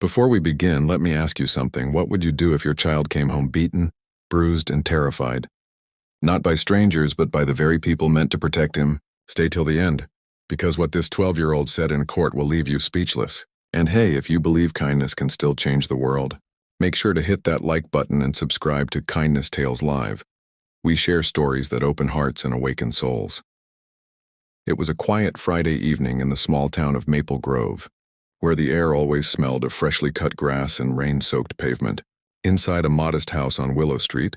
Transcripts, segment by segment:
Before we begin, let me ask you something. What would you do if your child came home beaten, bruised, and terrified? Not by strangers, but by the very people meant to protect him. Stay till the end, because what this 12-year-old said in court will leave you speechless. And hey, if you believe kindness can still change the world, make sure to hit that like button and subscribe to Kindness Tales Live. We share stories that open hearts and awaken souls. It was a quiet Friday evening in the small town of Maple Grove, where the air always smelled of freshly cut grass and rain-soaked pavement. Inside a modest house on Willow Street,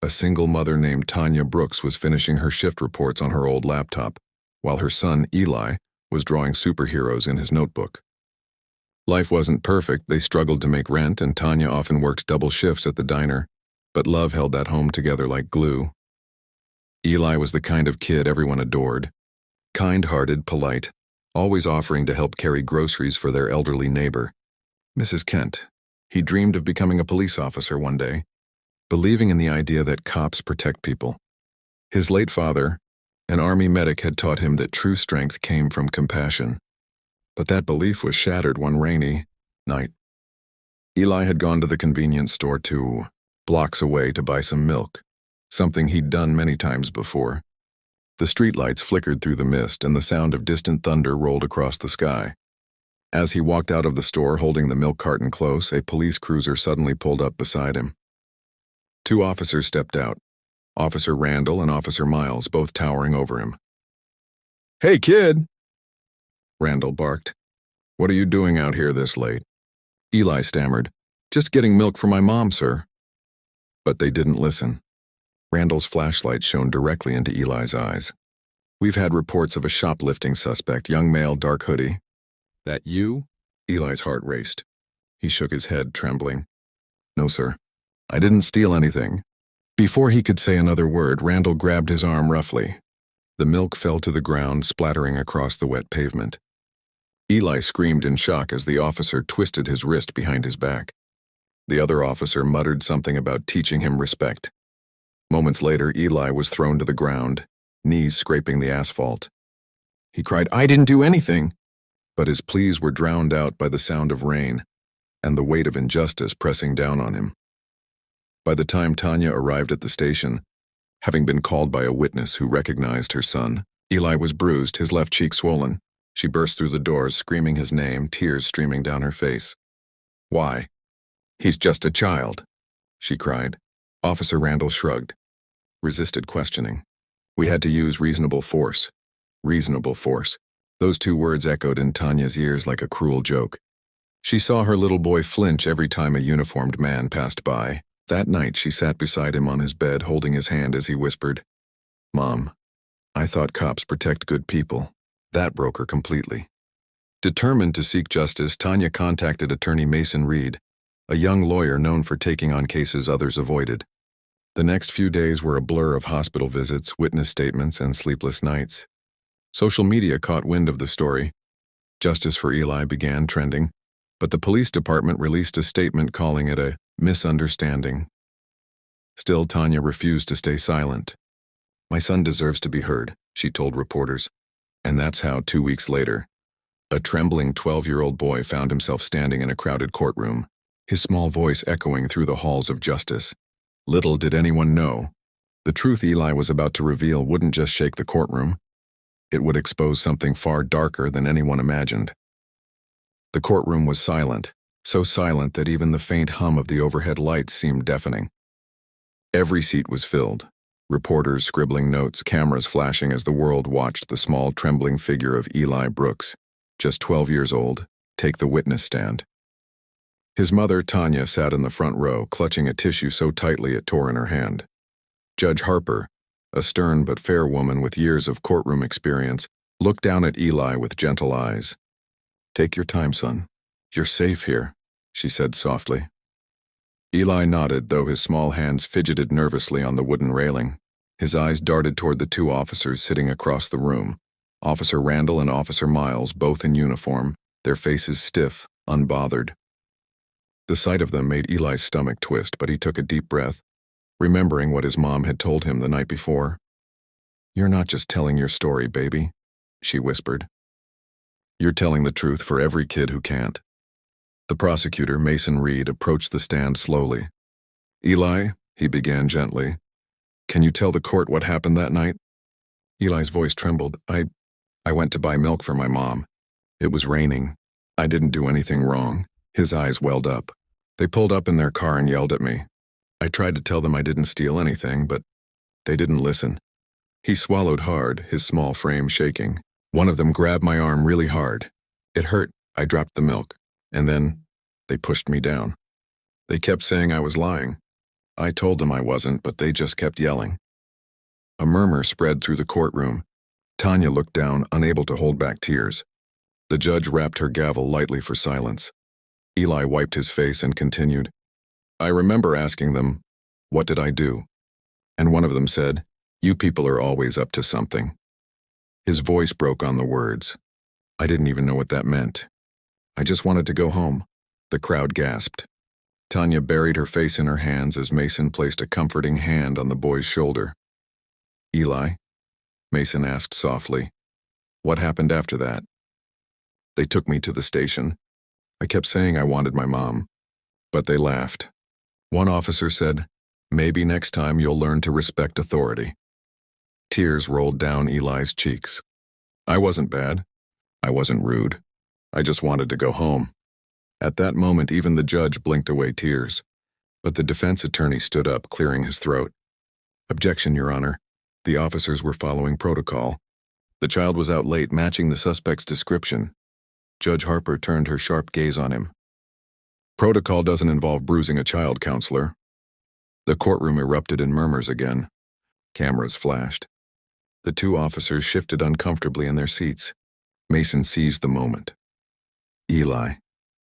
a single mother named Tanya Brooks was finishing her shift reports on her old laptop, while her son, Eli, was drawing superheroes in his notebook. Life wasn't perfect. They struggled to make rent, and Tanya often worked double shifts at the diner, but love held that home together like glue. Eli was the kind of kid everyone adored. Kind-hearted, polite, always offering to help carry groceries for their elderly neighbor, Mrs. Kent. He dreamed of becoming a police officer one day, believing in the idea that cops protect people. His late father, an Army medic, had taught him that true strength came from compassion. But that belief was shattered one rainy night. Eli had gone to the convenience store 2 blocks away to buy some milk, something he'd done many times before. The streetlights flickered through the mist, and the sound of distant thunder rolled across the sky. As he walked out of the store holding the milk carton close, a police cruiser suddenly pulled up beside him. 2 officers stepped out, Officer Randall and Officer Miles, both towering over him. "Hey, kid!" Randall barked. "What are you doing out here this late?" Eli stammered, "Just getting milk for my mom, sir." But they didn't listen. Randall's flashlight shone directly into Eli's eyes. "We've had reports of a shoplifting suspect, young male, dark hoodie." "That you?" Eli's heart raced. He shook his head, trembling. "No, sir. I didn't steal anything." Before he could say another word, Randall grabbed his arm roughly. The milk fell to the ground, splattering across the wet pavement. Eli screamed in shock as the officer twisted his wrist behind his back. The other officer muttered something about teaching him respect. Moments later, Eli was thrown to the ground, knees scraping the asphalt. He cried, "I didn't do anything!" But his pleas were drowned out by the sound of rain and the weight of injustice pressing down on him. By the time Tanya arrived at the station, having been called by a witness who recognized her son, Eli was bruised, his left cheek swollen. She burst through the doors, screaming his name, tears streaming down her face. "Why? He's just a child," she cried. Officer Randall shrugged, resisted questioning. "We had to use reasonable force." Reasonable force. Those 2 words echoed in Tanya's ears like a cruel joke. She saw her little boy flinch every time a uniformed man passed by. That night she sat beside him on his bed, holding his hand as he whispered, "Mom, I thought cops protect good people." That broke her completely. Determined to seek justice, Tanya contacted attorney Mason Reed, a young lawyer known for taking on cases others avoided. The next few days were a blur of hospital visits, witness statements, and sleepless nights. Social media caught wind of the story. Justice for Eli began trending, but the police department released a statement calling it a misunderstanding. Still, Tanya refused to stay silent. "My son deserves to be heard," she told reporters. And that's how, 2 weeks later, a trembling 12-year-old boy found himself standing in a crowded courtroom, his small voice echoing through the halls of justice. Little did anyone know, the truth Eli was about to reveal wouldn't just shake the courtroom. It would expose something far darker than anyone imagined. The courtroom was silent, so silent that even the faint hum of the overhead lights seemed deafening. Every seat was filled, reporters scribbling notes, cameras flashing as the world watched the small, trembling figure of Eli Brooks, just 12 years old, take the witness stand. His mother, Tanya, sat in the front row, clutching a tissue so tightly it tore in her hand. Judge Harper, a stern but fair woman with years of courtroom experience, looked down at Eli with gentle eyes. "Take your time, son. You're safe here," she said softly. Eli nodded, though his small hands fidgeted nervously on the wooden railing. His eyes darted toward the 2 officers sitting across the room, Officer Randall and Officer Miles, both in uniform, their faces stiff, unbothered. The sight of them made Eli's stomach twist, but he took a deep breath, remembering what his mom had told him the night before. "You're not just telling your story, baby," she whispered. "You're telling the truth for every kid who can't." The prosecutor, Mason Reed, approached the stand slowly. "Eli," he began gently, "can you tell the court what happened that night?" Eli's voice trembled. I went to buy milk for my mom. It was raining. I didn't do anything wrong." His eyes welled up. "They pulled up in their car and yelled at me. I tried to tell them I didn't steal anything, but they didn't listen." He swallowed hard, his small frame shaking. "One of them grabbed my arm really hard. It hurt. I dropped the milk. And then they pushed me down. They kept saying I was lying. I told them I wasn't, but they just kept yelling." A murmur spread through the courtroom. Tanya looked down, unable to hold back tears. The judge rapped her gavel lightly for silence. Eli wiped his face and continued, "I remember asking them, 'What did I do?' And one of them said, 'You people are always up to something.'" His voice broke on the words. "I didn't even know what that meant. I just wanted to go home." The crowd gasped. Tanya buried her face in her hands as Mason placed a comforting hand on the boy's shoulder. "Eli?" Mason asked softly. "What happened after that?" "They took me to the station. I kept saying I wanted my mom, but they laughed. One officer said, 'Maybe next time you'll learn to respect authority.'" Tears rolled down Eli's cheeks. "I wasn't bad. I wasn't rude. I just wanted to go home." At that moment, even the judge blinked away tears. But the defense attorney stood up, clearing his throat. "Objection, Your Honor. The officers were following protocol. The child was out late, matching the suspect's description." Judge Harper turned her sharp gaze on him. "Protocol doesn't involve bruising a child, counselor." The courtroom erupted in murmurs again. Cameras flashed. The two officers shifted uncomfortably in their seats. Mason seized the moment. "Eli,"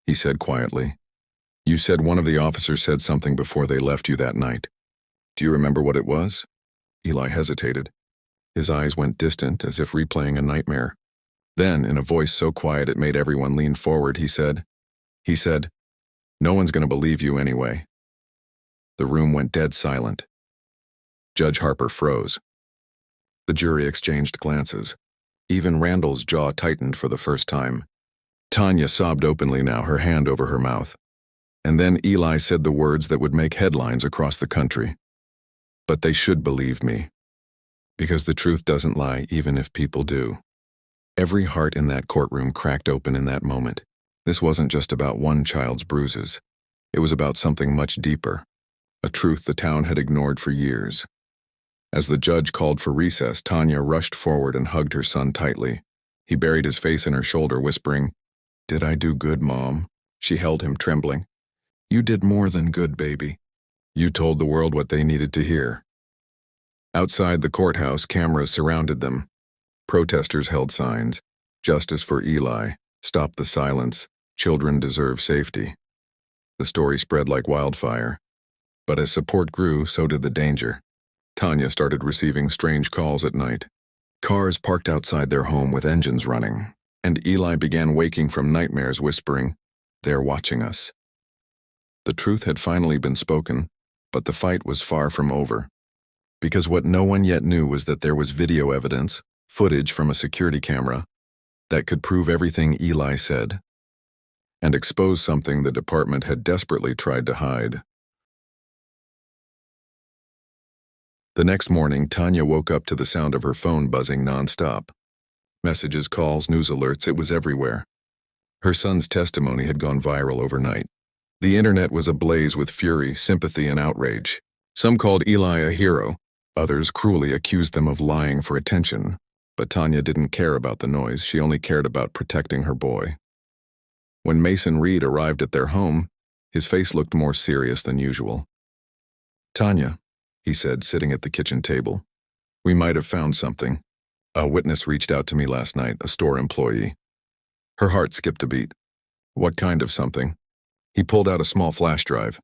he said quietly, "you said one of the officers said something before they left you that night. Do you remember what it was?" Eli hesitated. His eyes went distant, as if replaying a nightmare. Then, in a voice so quiet it made everyone lean forward, he said, "No one's going to believe you anyway." The room went dead silent. Judge Harper froze. The jury exchanged glances. Even Randall's jaw tightened for the first time. Tanya sobbed openly now, her hand over her mouth. And then Eli said the words that would make headlines across the country. "But they should believe me. Because the truth doesn't lie, even if people do." Every heart in that courtroom cracked open in that moment. This wasn't just about one child's bruises. It was about something much deeper. A truth the town had ignored for years. As the judge called for recess, Tanya rushed forward and hugged her son tightly. He buried his face in her shoulder, whispering, "Did I do good, Mom?" She held him, trembling. "You did more than good, baby. You told the world what they needed to hear." Outside the courthouse, cameras surrounded them. Protesters held signs. "Justice for Eli. Stop the silence. Children deserve safety." The story spread like wildfire. But as support grew, so did the danger. Tanya started receiving strange calls at night. Cars parked outside their home with engines running, and Eli began waking from nightmares whispering, "They're watching us." The truth had finally been spoken, but the fight was far from over. Because what no one yet knew was that there was video evidence, footage from a security camera, that could prove everything Eli said, and expose something the department had desperately tried to hide. The next morning, Tanya woke up to the sound of her phone buzzing nonstop. Messages, calls, news alerts, it was everywhere. Her son's testimony had gone viral overnight. The internet was ablaze with fury, sympathy, and outrage. Some called Eli a hero. Others cruelly accused them of lying for attention. But Tanya didn't care about the noise. She only cared about protecting her boy. When Mason Reed arrived at their home, his face looked more serious than usual. "Tanya," he said, sitting at the kitchen table, "we might have found something. A witness reached out to me last night, a store employee." Her heart skipped a beat. "What kind of something?" He pulled out a small flash drive.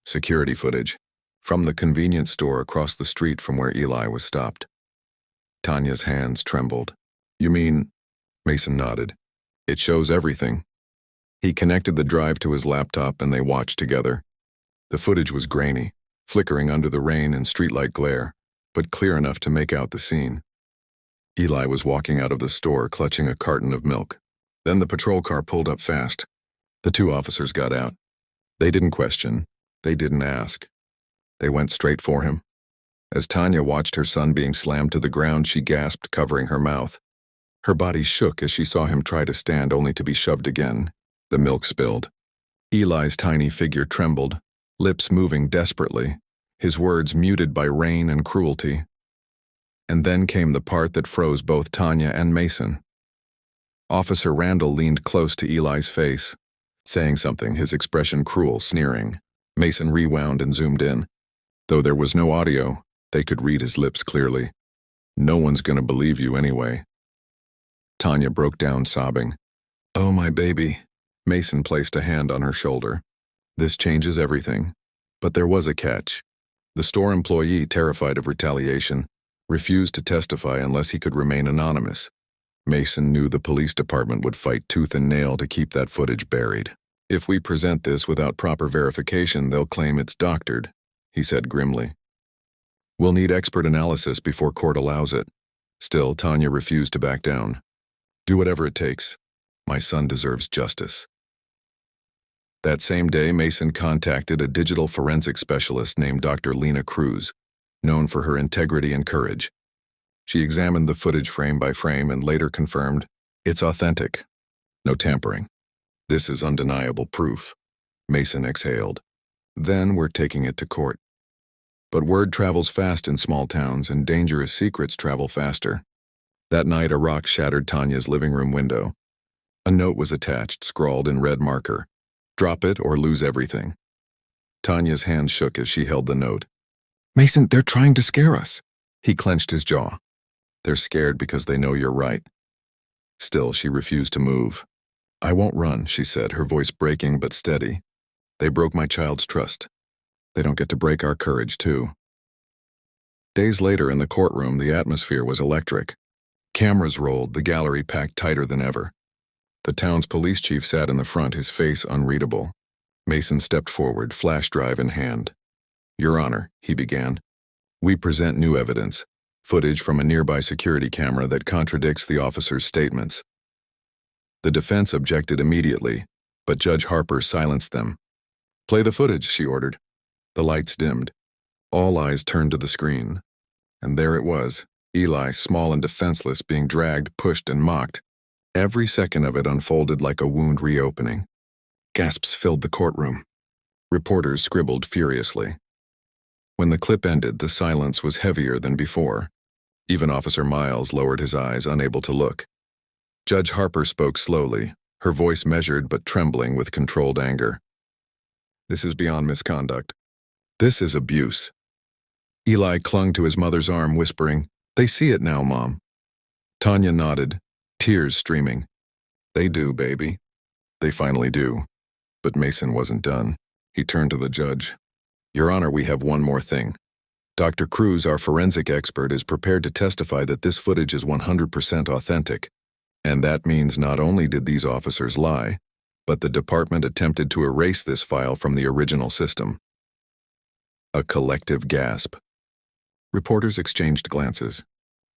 Security footage. From the convenience store across the street from where Eli was stopped. Tanya's hands trembled. "You mean?" Mason nodded. "It shows everything." He connected the drive to his laptop and they watched together. The footage was grainy, flickering under the rain and streetlight glare, but clear enough to make out the scene. Eli was walking out of the store clutching a carton of milk. Then the patrol car pulled up fast. The two officers got out. They didn't question. They didn't ask. They went straight for him. As Tanya watched her son being slammed to the ground, she gasped, covering her mouth. Her body shook as she saw him try to stand, only to be shoved again. The milk spilled. Eli's tiny figure trembled, lips moving desperately, his words muted by rain and cruelty. And then came the part that froze both Tanya and Mason. Officer Randall leaned close to Eli's face, saying something, his expression cruel, sneering. Mason rewound and zoomed in. Though there was no audio, they could read his lips clearly. No one's gonna believe you anyway. Tanya broke down, sobbing. Oh, my baby. Mason placed a hand on her shoulder. This changes everything. But there was a catch. The store employee, terrified of retaliation, refused to testify unless he could remain anonymous. Mason knew the police department would fight tooth and nail to keep that footage buried. If we present this without proper verification, they'll claim it's doctored, he said grimly. We'll need expert analysis before court allows it. Still, Tanya refused to back down. Do whatever it takes. My son deserves justice. That same day, Mason contacted a digital forensic specialist named Dr. Lena Cruz, known for her integrity and courage. She examined the footage frame by frame and later confirmed, it's authentic. No tampering. This is undeniable proof. Mason exhaled. Then we're taking it to court. But word travels fast in small towns, and dangerous secrets travel faster. That night, a rock shattered Tanya's living room window. A note was attached, scrawled in red marker. Drop it or lose everything. Tanya's hand shook as she held the note. Mason, they're trying to scare us. He clenched his jaw. They're scared because they know you're right. Still, she refused to move. I won't run, she said, her voice breaking but steady. They broke my child's trust. They don't get to break our courage, too. Days later in the courtroom, the atmosphere was electric. Cameras rolled, the gallery packed tighter than ever. The town's police chief sat in the front, his face unreadable. Mason stepped forward, flash drive in hand. Your Honor, he began. We present new evidence, footage from a nearby security camera that contradicts the officer's statements. The defense objected immediately, but Judge Harper silenced them. Play the footage, she ordered. The lights dimmed. All eyes turned to the screen. And there it was, Eli, small and defenseless, being dragged, pushed, and mocked. Every second of it unfolded like a wound reopening. Gasps filled the courtroom. Reporters scribbled furiously. When the clip ended, the silence was heavier than before. Even Officer Miles lowered his eyes, unable to look. Judge Harper spoke slowly, her voice measured but trembling with controlled anger. This is beyond misconduct. This is abuse. Eli clung to his mother's arm, whispering, They see it now, Mom. Tanya nodded, tears streaming. They do, baby. They finally do. But Mason wasn't done. He turned to the judge. Your Honor, we have one more thing. Dr. Cruz, our forensic expert, is prepared to testify that this footage is 100% authentic. And that means not only did these officers lie, but the department attempted to erase this file from the original system. A collective gasp. Reporters exchanged glances.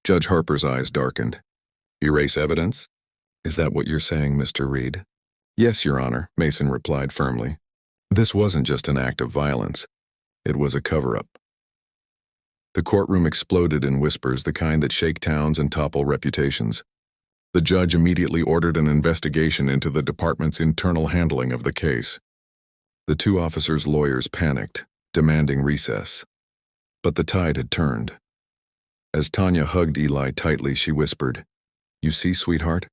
Judge Harper's eyes darkened. Erase evidence? Is that what you're saying, Mr. Reed? Yes, Your Honor, Mason replied firmly. This wasn't just an act of violence. It was a cover-up. The courtroom exploded in whispers, the kind that shake towns and topple reputations. The judge immediately ordered an investigation into the department's internal handling of the case. The two officers' lawyers panicked, demanding recess. But the tide had turned. As Tanya hugged Eli tightly, she whispered, You see, sweetheart?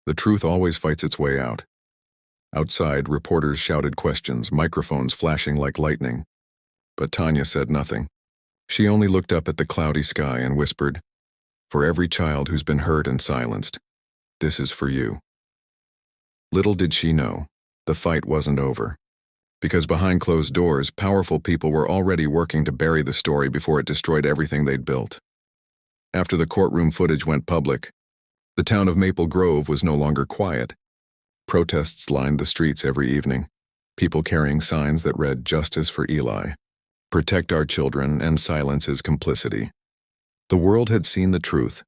The truth always fights its way out. Outside, reporters shouted questions, microphones flashing like lightning. But Tanya said nothing. She only looked up at the cloudy sky and whispered, For every child who's been hurt and silenced, this is for you. Little did she know, the fight wasn't over. Because behind closed doors, powerful people were already working to bury the story before it destroyed everything they'd built. After the courtroom footage went public, the town of Maple Grove was no longer quiet. Protests lined the streets every evening, people carrying signs that read, Justice for Eli, Protect our children, and silence his complicity. The world had seen the truth,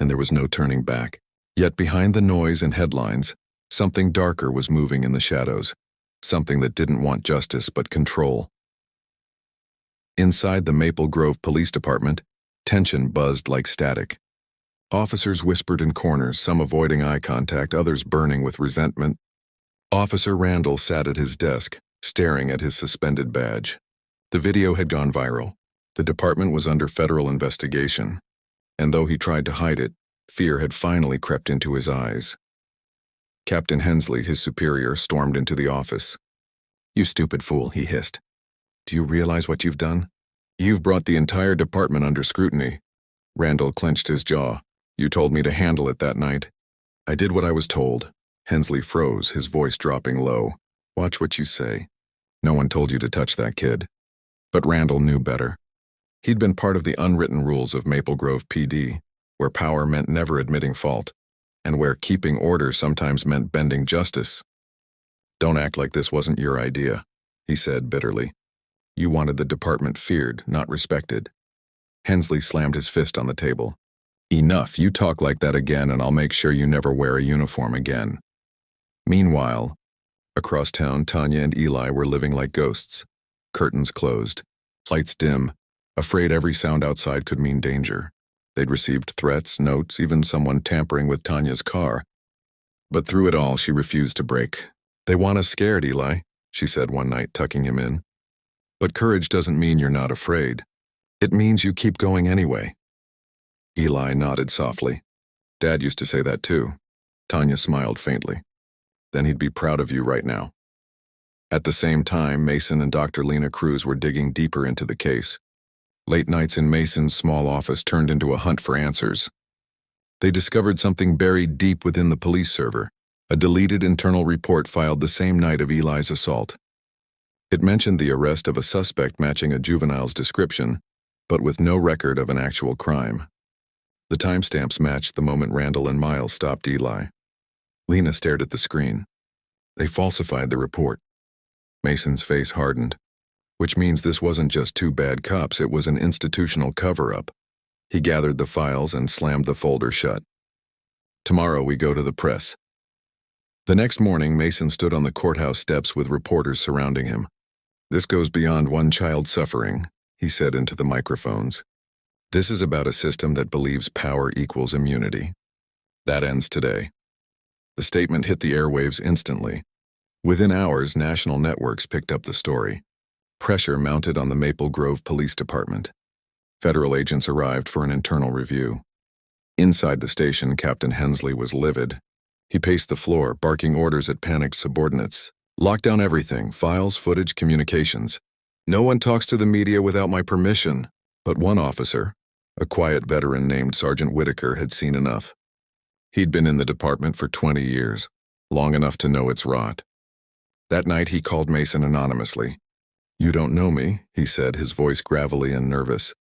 and there was no turning back. Yet behind the noise and headlines, Something darker was moving in the shadows, something that didn't want justice but control. Inside the Maple Grove Police Department, tension buzzed like static. Officers whispered in corners, some avoiding eye contact, others burning with resentment. Officer Randall sat at his desk, staring at his suspended badge. The video had gone viral. The department was under federal investigation, and though he tried to hide it, fear had finally crept into his eyes. Captain Hensley, his superior, stormed into the office. "You stupid fool," he hissed. "Do you realize what you've done? You've brought the entire department under scrutiny." Randall clenched his jaw. "You told me to handle it that night." "I did what I was told." Hensley froze, his voice dropping low. "Watch what you say. No one told you to touch that kid." But Randall knew better. He'd been part of the unwritten rules of Maple Grove PD, where power meant never admitting fault, and where keeping order sometimes meant bending justice. "Don't act like this wasn't your idea," he said bitterly. "You wanted the department feared, not respected." Hensley slammed his fist on the table. "Enough, you talk like that again and I'll make sure you never wear a uniform again." Meanwhile, across town, Tanya and Eli were living like ghosts. Curtains closed, lights dim, afraid every sound outside could mean danger. They'd received threats, notes, even someone tampering with Tanya's car. But through it all, she refused to break. "They want us scared, Eli," she said one night, tucking him in. "But courage doesn't mean you're not afraid. It means you keep going anyway." Eli nodded softly. "Dad used to say that too." Tanya smiled faintly. "Then he'd be proud of you right now." At the same time, Mason and Dr. Lena Cruz were digging deeper into the case. Late nights in Mason's small office turned into a hunt for answers. They discovered something buried deep within the police server, a deleted internal report filed the same night of Eli's assault. It mentioned the arrest of a suspect matching a juvenile's description, but with no record of an actual crime. The timestamps matched the moment Randall and Miles stopped Eli. Lena stared at the screen. They falsified the report. Mason's face hardened. Which means this wasn't just two bad cops, it was an institutional cover-up. He gathered the files and slammed the folder shut. "Tomorrow we go to the press." The next morning, Mason stood on the courthouse steps with reporters surrounding him. "This goes beyond one child's suffering," he said into the microphones. "This is about a system that believes power equals immunity. That ends today." The statement hit the airwaves instantly. Within hours, national networks picked up the story. Pressure mounted on the Maple Grove Police Department. Federal agents arrived for an internal review. Inside the station, Captain Hensley was livid. He paced the floor, barking orders at panicked subordinates. "Lock down everything, files, footage, communications. No one talks to the media without my permission." But one officer, a quiet veteran named Sergeant Whitaker, had seen enough. He'd been in the department for 20 years, long enough to know its rot. That night he called Mason anonymously. "You don't know me," he said, his voice gravelly and nervous,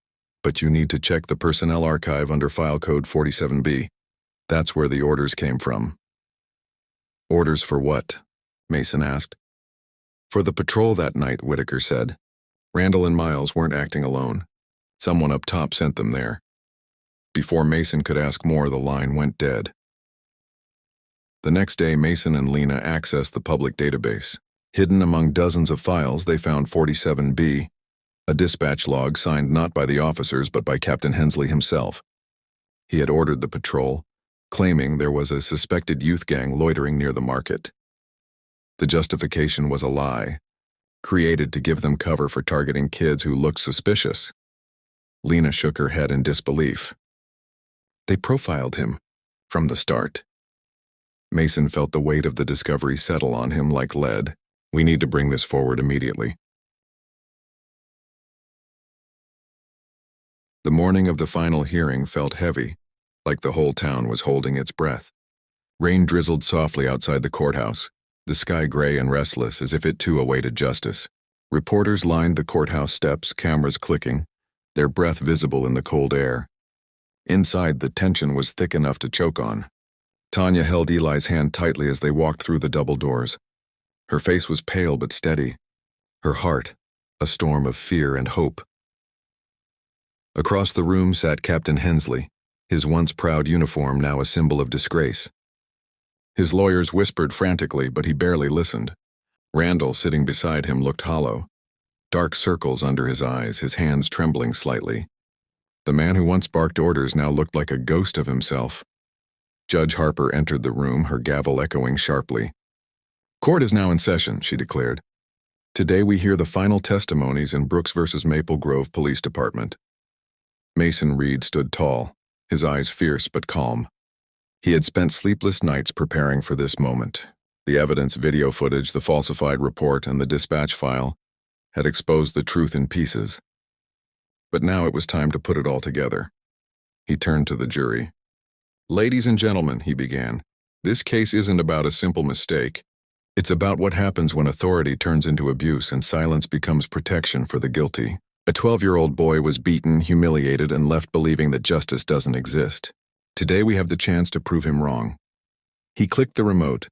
"but you need to check the personnel archive under file code 47B. That's where the orders came from." "Orders for what?" Mason asked. "For the patrol that night," Whitaker said. "Randall and Miles weren't acting alone. Someone up top sent them there." Before Mason could ask more, the line went dead. The next day, Mason and Lena accessed the public database. Hidden among dozens of files, they found 47B, a dispatch log signed not by the officers but by Captain Hensley himself. He had ordered the patrol, claiming there was a suspected youth gang loitering near the market. The justification was a lie, created to give them cover for targeting kids who looked suspicious. Lena shook her head in disbelief. They profiled him from the start. Mason felt the weight of the discovery settle on him like lead. "We need to bring this forward immediately." The morning of the final hearing felt heavy, like the whole town was holding its breath. Rain drizzled softly outside the courthouse, the sky gray and restless as if it too awaited justice. Reporters lined the courthouse steps, cameras clicking, their breath visible in the cold air. Inside, the tension was thick enough to choke on. Tanya held Eli's hand tightly as they walked through the double doors. Her face was pale but steady. Her heart, a storm of fear and hope. Across the room sat Captain Hensley, his once proud uniform now a symbol of disgrace. His lawyers whispered frantically, but he barely listened. Randall, sitting beside him, looked hollow. Dark circles under his eyes, his hands trembling slightly. The man who once barked orders now looked like a ghost of himself. Judge Harper entered the room, her gavel echoing sharply. "Court is now in session," she declared. "Today we hear the final testimonies in Brooks versus Maple Grove Police Department." Mason Reed stood tall, his eyes fierce but calm. He had spent sleepless nights preparing for this moment. The evidence, video footage, the falsified report, and the dispatch file had exposed the truth in pieces. But now it was time to put it all together. He turned to the jury. "Ladies and gentlemen," he began, "this case isn't about a simple mistake. It's about what happens when authority turns into abuse and silence becomes protection for the guilty. A 12-year-old boy was beaten, humiliated, and left believing that justice doesn't exist. Today we have the chance to prove him wrong." He clicked the remote,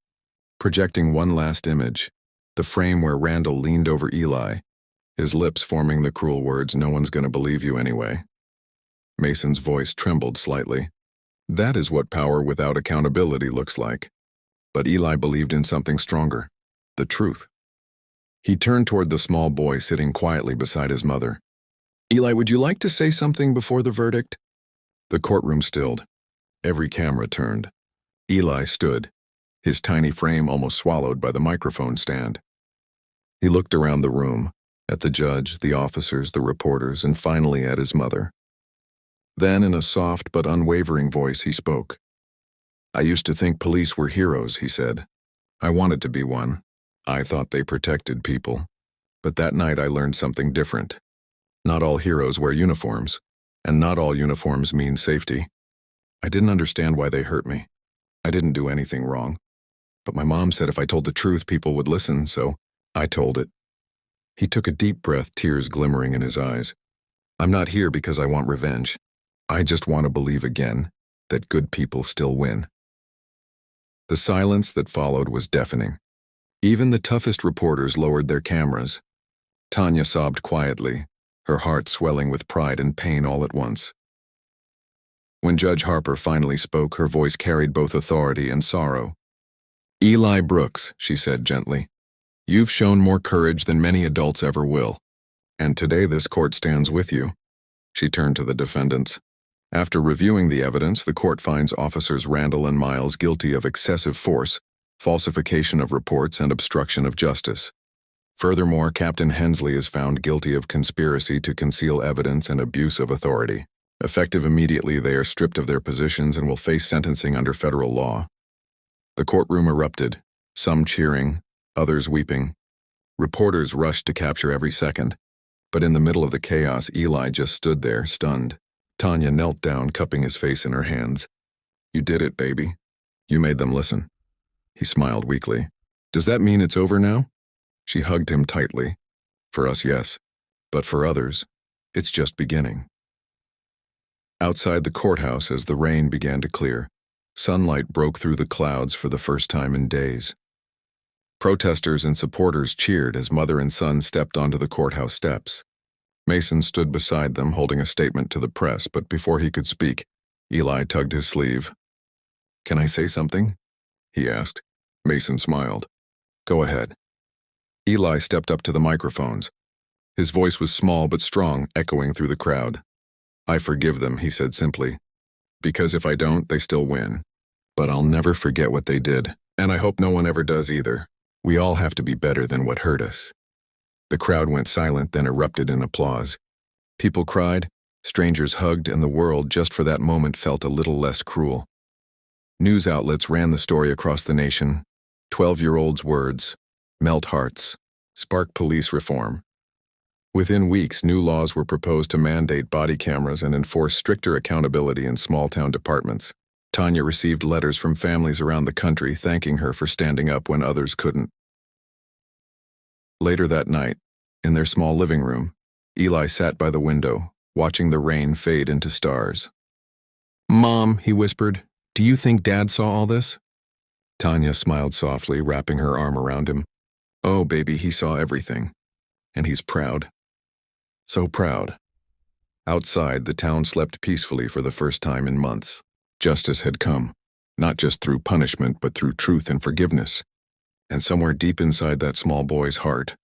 projecting one last image, the frame where Randall leaned over Eli, his lips forming the cruel words, "No one's going to believe you anyway." Mason's voice trembled slightly. That is what power without accountability looks like. But Eli believed in something stronger, the truth. He turned toward the small boy sitting quietly beside his mother. "Eli, would you like to say something before the verdict?" The courtroom stilled. Every camera turned. Eli stood, his tiny frame almost swallowed by the microphone stand. He looked around the room, at the judge, the officers, the reporters, and finally at his mother. Then, in a soft but unwavering voice, he spoke. "I used to think police were heroes," he said. "I wanted to be one. I thought they protected people. But that night I learned something different. Not all heroes wear uniforms, and not all uniforms mean safety. I didn't understand why they hurt me. I didn't do anything wrong. But my mom said if I told the truth, people would listen, so I told it." He took a deep breath, tears glimmering in his eyes. "I'm not here because I want revenge. I just want to believe again that good people still win." The silence that followed was deafening. Even the toughest reporters lowered their cameras. Tanya sobbed quietly, her heart swelling with pride and pain all at once. When Judge Harper finally spoke, her voice carried both authority and sorrow. "Eli Brooks," she said gently, "you've shown more courage than many adults ever will. And today this court stands with you." She turned to the defendants. After reviewing the evidence, the court finds officers Randall and Miles guilty of excessive force, falsification of reports, and obstruction of justice. Furthermore, Captain Hensley is found guilty of conspiracy to conceal evidence and abuse of authority. Effective immediately, they are stripped of their positions and will face sentencing under federal law. The courtroom erupted, some cheering, others weeping. Reporters rushed to capture every second. But in the middle of the chaos, Eli just stood there, stunned. Tanya knelt down, cupping his face in her hands. "You did it, baby. You made them listen." He smiled weakly. "Does that mean it's over now?" She hugged him tightly. "For us, yes. But for others, it's just beginning." Outside the courthouse, as the rain began to clear, sunlight broke through the clouds for the first time in days. Protesters and supporters cheered as mother and son stepped onto the courthouse steps. Mason stood beside them, holding a statement to the press, but before he could speak, Eli tugged his sleeve. "Can I say something?" he asked. Mason smiled. "Go ahead." Eli stepped up to the microphones. His voice was small but strong, echoing through the crowd. "I forgive them," he said simply. "Because if I don't, they still win. But I'll never forget what they did, and I hope no one ever does either. We all have to be better than what hurt us." The crowd went silent, then erupted in applause. People cried, strangers hugged, and the world, just for that moment, felt a little less cruel. News outlets ran the story across the nation. 12-year-olds' words, melt hearts, spark police reform. Within weeks, new laws were proposed to mandate body cameras and enforce stricter accountability in small-town departments. Tanya received letters from families around the country thanking her for standing up when others couldn't. Later that night, in their small living room, Eli sat by the window, watching the rain fade into stars. "Mom," he whispered, "do you think Dad saw all this?" Tanya smiled softly, wrapping her arm around him. "Oh, baby, he saw everything. And he's proud. So proud." Outside, the town slept peacefully for the first time in months. Justice had come. not just through punishment but through truth and forgiveness. And somewhere deep inside that small boy's heart,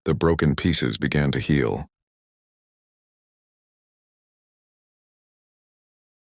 the broken pieces began to heal.